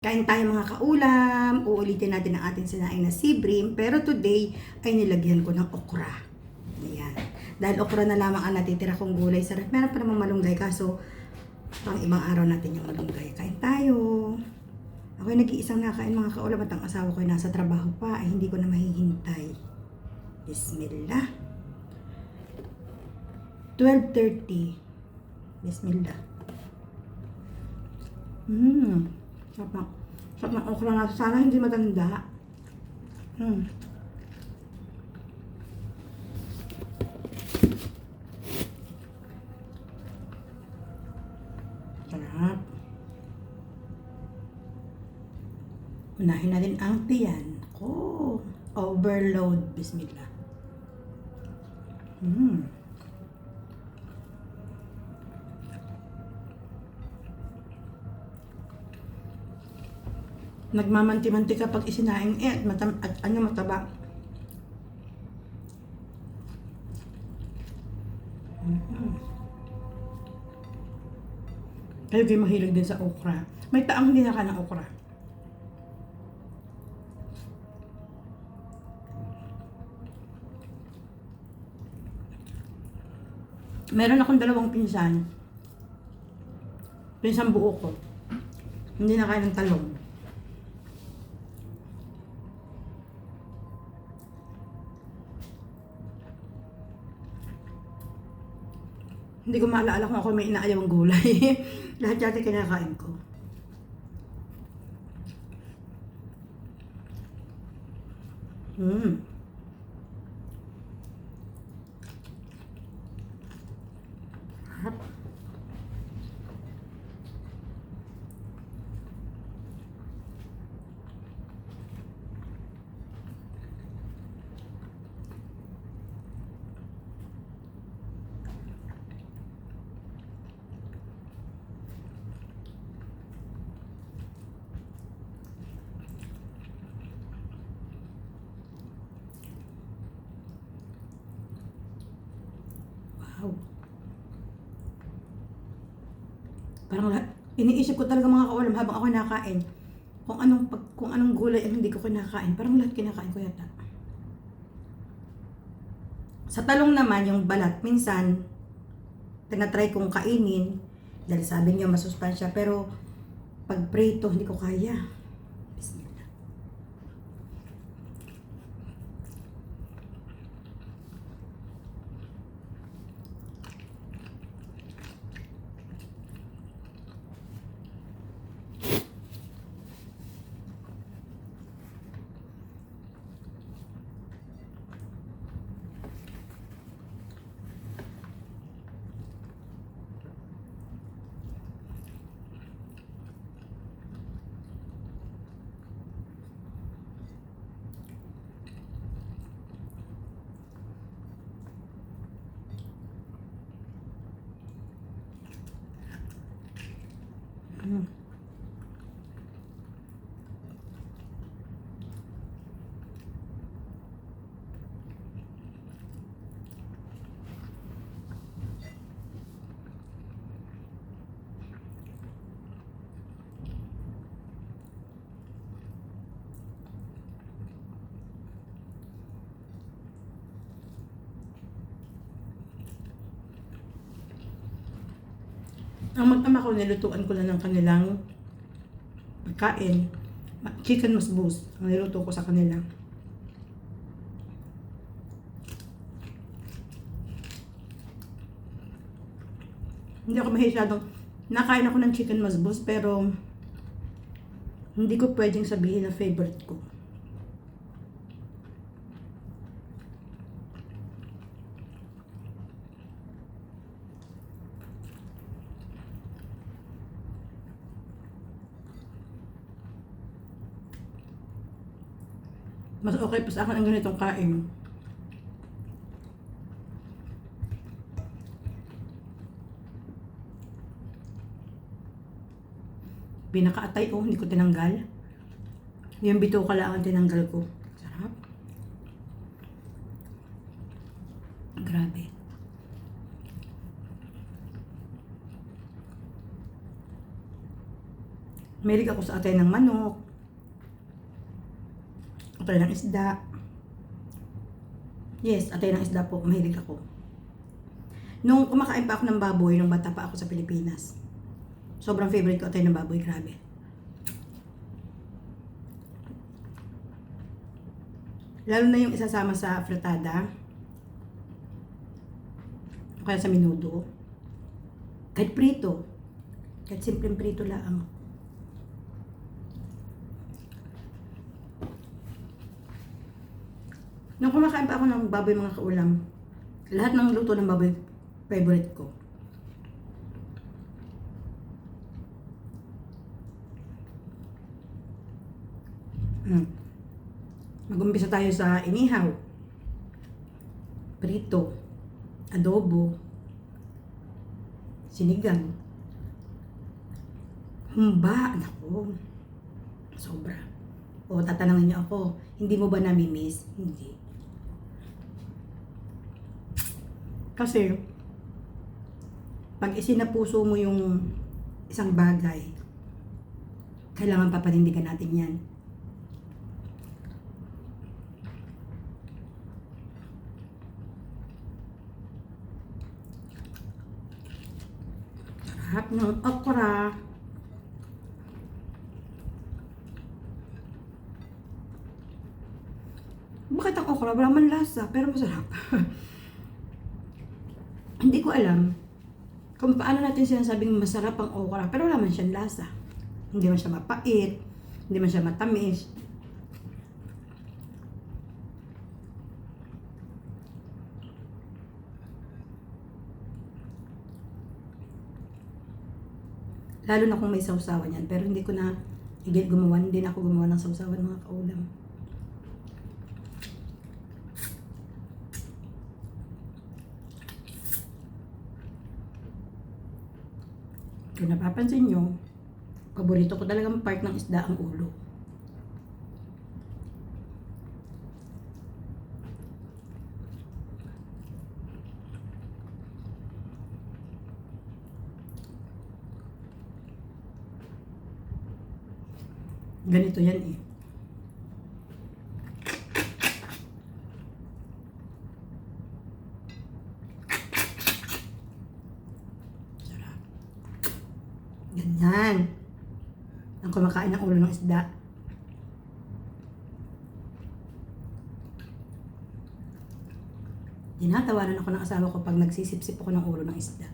Kain tayo mga kaulam, uulitin natin ang ating sinaing na sibrim, pero today ay nilagyan ko ng okra. Ayan. Dahil okra na lamang ang natitira kong gulay sa ref. Meron pa namang malunggay, kaso pang ibang araw natin yung malunggay. Kain tayo. Ako'y nag-iisang nakain mga kaulam at ang asawa ko'y nasa trabaho pa, ay hindi ko na mahihintay. Bismillah. 12:30. Bismillah. Sarap ng okra na. Sana hindi matanda. Sarap. Unahin natin ang tiyan. Overload. Bismillah. Nagmamanti-manti kapag isinaing at mataba. Kayo kayo mahilig din sa okra. May taang hindi naka ng okra. Meron akong dalawang pinsan. Pinsan buo ko. Hindi na kaya ng talong. Hindi ko maalala kung ako may inaayaw ang gulay. Lahat yata kinakain ko. Sarap. Wow. Parang iniisip ko talaga mga kaulam habang ako nakain. Kung anong gulay ang hindi ko kinakain. Parang lahat kinakain ko yata. Sa talong naman, yung balat, minsan, tinatry kong kainin. Dahil sabi niyo masustansya. Pero, pag prito, hindi ko kaya. Bismillah. Ang mag-ama ko, nilutuan ko lang ng kanilang pagkain. Chicken musbus ang niluto ko sa kanila. Hindi ako mahisyadong nakain ako ng chicken musbus, pero hindi ko pwedeng sabihin na favorite ko. Mas okay pa sa akin ang ganitong kain. Pinakaatay hindi ko tinanggal. Yung bituka lang ang tinanggal ko. Sarap. Grabe. Mahilig ako sa atay ng manok, atay ng isda. Yes, atay ng isda po, mahilig ako. Nung kumakain pa ako ng baboy, nung bata pa ako sa Pilipinas, sobrang favorite ko atay ng baboy, grabe. Lalo na yung isasama sa fritada, o kaya sa menudo, kahit prito, kahit simpleng prito lang. Nung kumakain pa ako ng baboy mga kaulam, lahat ng luto ng baboy, favorite ko. Mag-umpisa tayo sa inihaw, prito, adobo, sinigang, humba, naku, sobra. O tatanungin niyo ako, hindi mo ba nami-miss? Hindi. Kasi, pag isinapuso mo yung isang bagay, kailangan papanindigan natin yan. Sarap ng okra. Bakit ang okra? Wala man lasa, pero masarap. Hindi ko alam kung paano natin sinasabing masarap ang okra, pero wala man siyang lasa. Hindi man siya mapait, hindi man siya matamis. Lalo na kung may sausawan yan, pero hindi ko na hindi na ako gumawa ng sausawan mga kaulam. Kung napapansin nyo, paborito ko talagang part ng isda ang ulo. Ganito yan eh. Ganyan. Ang kumakain ng ulo ng isda. Tinatawanan ako ng asawa ko pag nagsisip-sip ako ng ulo ng isda.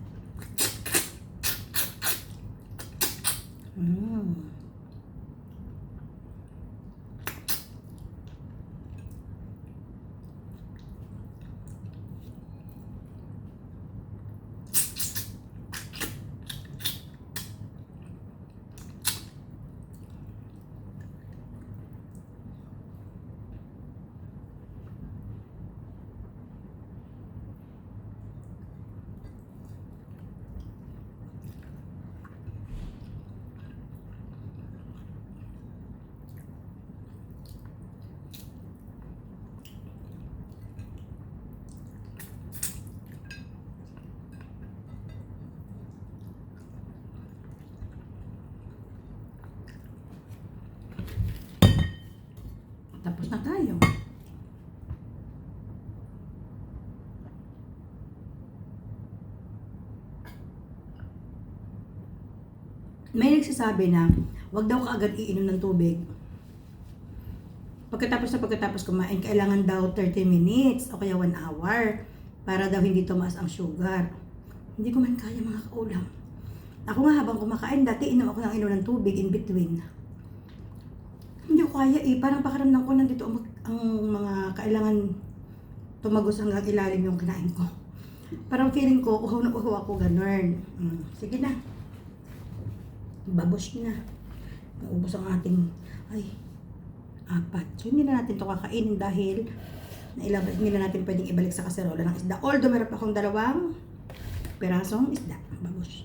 Tapos na tayo. May nagsasabi na wag daw kaagad iinom ng tubig. Pagkatapos kumain, kailangan daw 30 minutes o kaya 1 hour para daw hindi tumaas ang sugar. Hindi ko man kaya mga kaulam. Ako nga habang kumakain, dati inom ako ng tubig in between. Hindi ko kaya eh. Parang pakiramdam ko nandito ang mga kailangan tumagos hanggang ilalim yung kinain ko. Parang feeling ko, uhaw na uhaw ako, ganun. Sige na. Babosh na. Naubos ang ating, 4. So, hindi na natin ito kakainin dahil hindi na natin pwedeng ibalik sa kaserola ng isda. Although meron pa akong 2 perasong isda. Babosh.